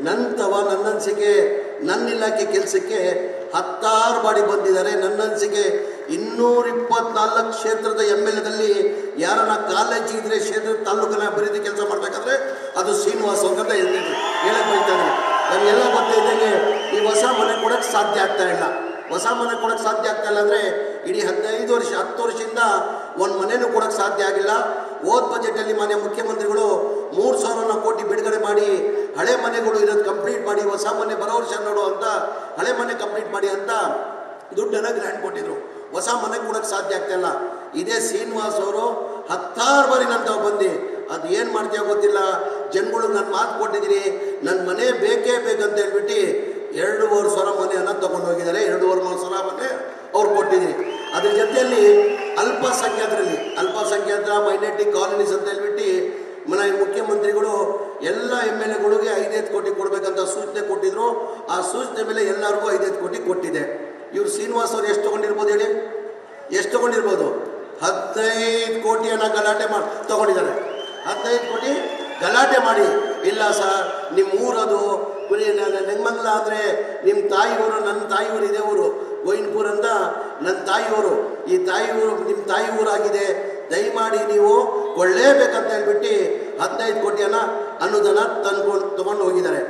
ನನ್ನ ಅನಿಸಿಕೆ ನನ್ನ ಇಲಾಖೆ ಕೆಲಸಕ್ಕೆ 10 ಬಾರಿ ಬಂದಿದ್ದಾರೆ. ನನ್ನ ಅನಿಸಿಕೆ 224 ಕ್ಷೇತ್ರದ MLAದಲ್ಲಿ ಯಾರನ್ನ ಕಾಲೇಜ್ ಇದ್ರೆ ಕ್ಷೇತ್ರದ ತಾಲೂಕನ್ನ ಅಭಿವೃದ್ಧಿ ಕೆಲಸ ಮಾಡಬೇಕಾದ್ರೆ ಅದು ಶ್ರೀನಿವಾಸ್ ಅಂತ ಹೇಳ್ತೀನಿ, ಹೇಳಕ್ ಬೈತಾನೆ. ನಮಗೆಲ್ಲ ಗೊತ್ತಿದ್ದಂಗೆ ಈ ಹೊಸ ಮನೆ ಕೊಡೋಕ್ಕೆ ಸಾಧ್ಯ ಆಗ್ತಾ ಇಲ್ಲ. ಹೊಸ ಮನೆ ಕೊಡೋಕ್ಕೆ ಸಾಧ್ಯ ಆಗ್ತಾ ಇಲ್ಲ ಅಂದರೆ ಇಡೀ 15 ವರ್ಷ 10 ವರ್ಷದಿಂದ ಒಂದು ಮನೆಯೂ ಕೊಡೋಕ್ಕೆ ಸಾಧ್ಯ ಆಗಿಲ್ಲ. ಹೋದ ಬಜೆಟಲ್ಲಿ ಮಾನ್ಯ ಮುಖ್ಯಮಂತ್ರಿಗಳು 3,000 ಕೋಟಿ ಬಿಡುಗಡೆ ಮಾಡಿ ಹಳೆ ಮನೆಗಳು ಇರೋದು ಕಂಪ್ಲೀಟ್ ಮಾಡಿ ಹೊಸ ಮನೆ ಬರೋ ವರ್ಷ ನೋಡು ಅಂತ ಹಳೆ ಮನೆ ಕಂಪ್ಲೀಟ್ ಮಾಡಿ ಅಂತ ದುಡ್ಡನ್ನು ಗ್ರ್ಯಾಂಡ್ ಕೊಟ್ಟಿದ್ರು. ಹೊಸ ಮನೆ ಕೊಡೋಕ್ಕೆ ಸಾಧ್ಯ ಆಗ್ತಾ ಇಲ್ಲ. ಇದೇ ಶ್ರೀನಿವಾಸ್ ಅವರು 10 ಬಾರಿ ನಂತರ ಬಂದು ಅದು ಏನು ಮಾಡ್ತೀಯೋ ಗೊತ್ತಿಲ್ಲ, ಜನಗಳು ನಾನು ಮಾತು ಕೊಟ್ಟಿದ್ದೀನಿ, ನನ್ನ ಮನೆ ಬೇಕೇ ಬೇಕಂತ ಹೇಳ್ಬಿಟ್ಟು 2,500 ಮನೆಯನ್ನು ತೊಗೊಂಡು ಹೋಗಿದ್ದಾರೆ. 2,500 ಮನೆ ಅವ್ರು ಕೊಟ್ಟಿದ್ದೀನಿ. ಅದ್ರ ಜೊತೆಯಲ್ಲಿ ಅಲ್ಪಸಂಖ್ಯಾತರ ಮೈನಾರಿಟಿ ಕಾಲೋನೀಸ್ ಅಂತ ಹೇಳ್ಬಿಟ್ಟು ಮನೆ ಮುಖ್ಯಮಂತ್ರಿಗಳು ಎಲ್ಲ MLAಗಳಿಗೆ 5 ಕೋಟಿ ಕೊಡಬೇಕಂತ ಸೂಚನೆ ಕೊಟ್ಟಿದ್ರು. ಆ ಸೂಚನೆ ಮೇಲೆ ಎಲ್ಲರಿಗೂ 5 ಕೋಟಿ ಕೊಟ್ಟಿದೆ. ಇವ್ರು ಶ್ರೀನಿವಾಸ್ ಅವರು ಎಷ್ಟು ತೊಗೊಂಡಿರ್ಬೋದು ಹೇಳಿ? ಎಷ್ಟು ತೊಗೊಂಡಿರ್ಬೋದು? 15 ಕೋಟಿಯನ್ನು ಗಲಾಟೆ ಮಾಡಿ ತೊಗೊಂಡಿದ್ದಾರೆ. 15 ಕೋಟಿ ಗಲಾಟೆ ಮಾಡಿ, ಇಲ್ಲ ಸರ್ ನಿಮ್ಮ ಊರದು ನೆಂಗಮಂಗಲ ಅಂದರೆ ನಿಮ್ಮ ತಾಯಿ ಊರು, ನನ್ನ ತಾಯಿ ಊರು ಇದೇ ಊರು ಗೋವಿಂದಪುರ ಅಂತ ನನ್ನ ತಾಯಿ ಊರು, ಈ ತಾಯಿ ಊರು ನಿಮ್ಮ ತಾಯಿ ಊರಾಗಿದೆ, ದಯಮಾಡಿ ನೀವು ಕೊಳ್ಳೇಬೇಕಂತ ಹೇಳ್ಬಿಟ್ಟು 15 ಕೋಟಿಯನ್ನು ಅನುದಾನ ತಗೊಂಡು ಹೋಗಿದ್ದಾರೆ.